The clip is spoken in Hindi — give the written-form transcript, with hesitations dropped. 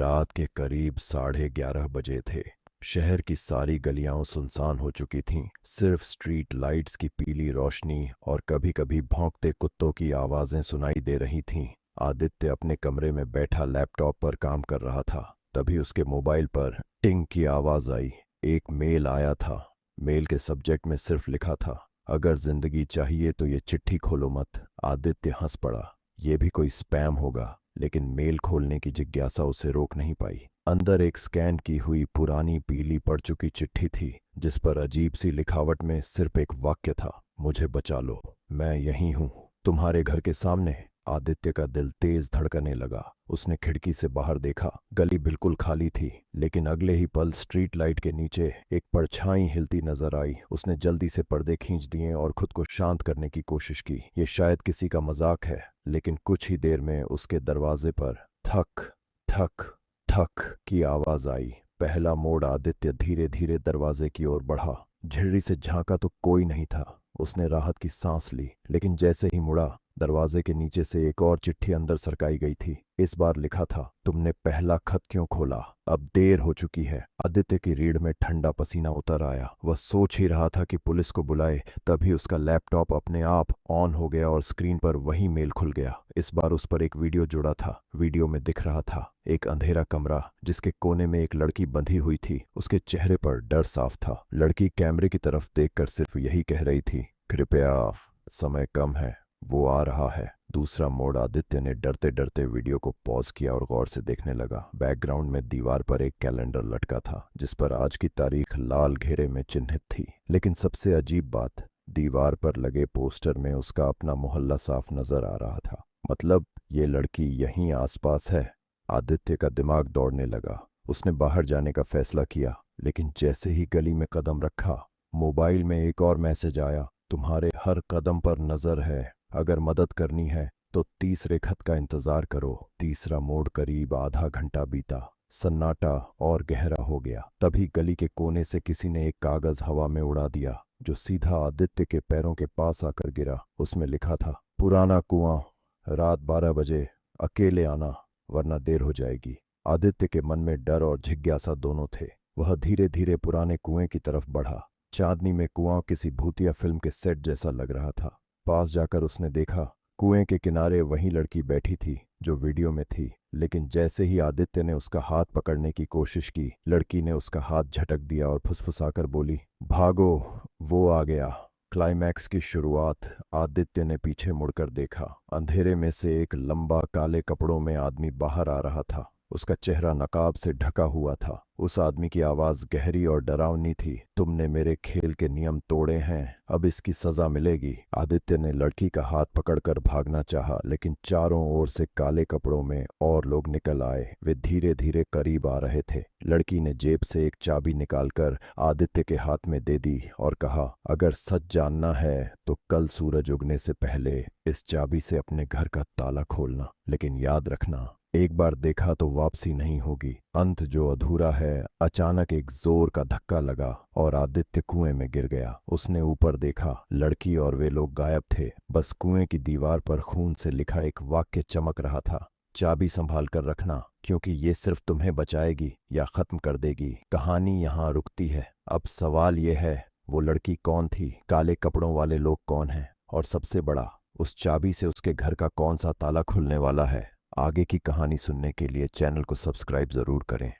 रात के करीब 11:30 बजे थे। शहर की सारी गलियां सुनसान हो चुकी थीं। सिर्फ स्ट्रीट लाइट्स की पीली रोशनी और कभी-कभी भौंकते कुत्तों की आवाजें सुनाई दे रही थीं। आदित्य अपने कमरे में बैठा लैपटॉप पर काम कर रहा था। तभी उसके मोबाइल पर टिंग की आवाज आई। एक मेल आया था। मेल के सब्जेक्ट में सिर्फ लिखा था, अगर जिंदगी चाहिए तो ये चिट्ठी खोलो मत। आदित्य हंस पड़ा। ये भी कोई स्पैम होगा, लेकिन मेल खोलने की जिज्ञासा उसे रोक नहीं पाई। अंदर एक स्कैन की हुई पुरानी पीली पड़ चुकी चिट्ठी थी, जिस पर अजीब सी लिखावट में सिर्फ एक वाक्य था, मुझे बचा लो, मैं यहीं हूं, तुम्हारे घर के सामने। आदित्य का दिल तेज धड़कने लगा। उसने खिड़की से बाहर देखा। गली बिल्कुल खाली थी, लेकिन अगले ही पल स्ट्रीट लाइट के नीचे एक परछाई हिलती नजर आई। उसने जल्दी से पर्दे खींच दिए और खुद को शांत करने की कोशिश की। ये शायद किसी का मजाक है, लेकिन कुछ ही देर में उसके दरवाजे पर थक थक थक की आवाज आई। पहला मोड़ आदित्य धीरे धीरे दरवाजे की ओर बढ़ा। झिर्री से झांका तो कोई नहीं था। उसने राहत की सांस ली, लेकिन जैसे ही मुड़ा, दरवाजे के नीचे से एक और चिट्ठी अंदर सरकाई गई थी। इस बार लिखा था, तुमने पहला खत क्यों खोला, अब देर हो चुकी है। आदित्य की रीढ़ में ठंडा पसीना उतर आया। वह सोच ही रहा था कि पुलिस को बुलाए, तभी उसका लैपटॉप अपने आप ऑन हो गया और स्क्रीन पर वही मेल खुल गया। इस बार उस पर एक वीडियो जुड़ा था। वीडियो में दिख रहा था एक अंधेरा कमरा, जिसके कोने में एक लड़की बंधी हुई थी। उसके चेहरे पर डर साफ था। लड़की कैमरे की तरफ देखकर सिर्फ यही कह रही थी, कृपया, समय कम है, वो आ रहा है। दूसरा मोड़ आदित्य ने डरते डरते वीडियो को पॉज किया और गौर से देखने लगा। बैकग्राउंड में दीवार पर एक कैलेंडर लटका था, जिस पर आज की तारीख लाल घेरे में चिन्हित थी। लेकिन सबसे अजीब बात, दीवार पर लगे पोस्टर में उसका अपना मोहल्ला साफ नजर आ रहा था। मतलब ये लड़की यहीं आसपास है। आदित्य का दिमाग दौड़ने लगा। उसने बाहर जाने का फैसला किया, लेकिन जैसे ही गली में कदम रखा, मोबाइल में एक और मैसेज आया, तुम्हारे हर कदम पर नजर है, अगर मदद करनी है तो तीसरे खत का इंतजार करो। तीसरा मोड़ करीब आधा घंटा बीता। सन्नाटा और गहरा हो गया। तभी गली के कोने से किसी ने एक कागज हवा में उड़ा दिया, जो सीधा आदित्य के पैरों के पास आकर गिरा। उसमें लिखा था, पुराना कुआं, रात 12 बजे, अकेले आना वरना देर हो जाएगी। आदित्य के मन में डर और जिज्ञासा दोनों थे। वह धीरे धीरे पुराने कुएं की तरफ बढ़ा। चांदनी में कुआं किसी भूतिया फिल्म के सेट जैसा लग रहा था। पास जाकर उसने देखा, कुएं के किनारे वही लड़की बैठी थी जो वीडियो में थी। लेकिन जैसे ही आदित्य ने उसका हाथ पकड़ने की कोशिश की, लड़की ने उसका हाथ झटक दिया और फुसफुसाकर बोली, भागो, वो आ गया। क्लाइमैक्स की शुरुआत। आदित्य ने पीछे मुड़कर देखा। अंधेरे में से एक लंबा काले कपड़ों में आदमी बाहर आ रहा था। उसका चेहरा नकाब से ढका हुआ था। उस आदमी की आवाज गहरी और डरावनी थी, तुमने मेरे खेल के नियम तोड़े हैं, अब इसकी सजा मिलेगी। आदित्य ने लड़की का हाथ पकड़कर भागना चाहा, लेकिन चारों ओर से काले कपड़ों में और लोग निकल आए। वे धीरे धीरे करीब आ रहे थे। लड़की ने जेब से एक चाबी निकालकर आदित्य के हाथ में दे दी और कहा, अगर सच जानना है तो कल सूरज उगने से पहले इस चाबी से अपने घर का ताला खोलना, लेकिन याद रखना, एक बार देखा तो वापसी नहीं होगी। अंत जो अधूरा है। अचानक एक जोर का धक्का लगा और आदित्य कुएं में गिर गया। उसने ऊपर देखा, लड़की और वे लोग गायब थे। बस कुएं की दीवार पर खून से लिखा एक वाक्य चमक रहा था, चाबी संभाल कर रखना, क्योंकि ये सिर्फ तुम्हें बचाएगी या खत्म कर देगी। कहानी यहाँ रुकती है। अब सवाल ये है, वो लड़की कौन थी, काले कपड़ों वाले लोग कौन हैं, और सबसे बड़ा, उस चाबी से उसके घर का कौन सा ताला खुलने वाला है। आगे की कहानी सुनने के लिए चैनल को सब्सक्राइब जरूर करें।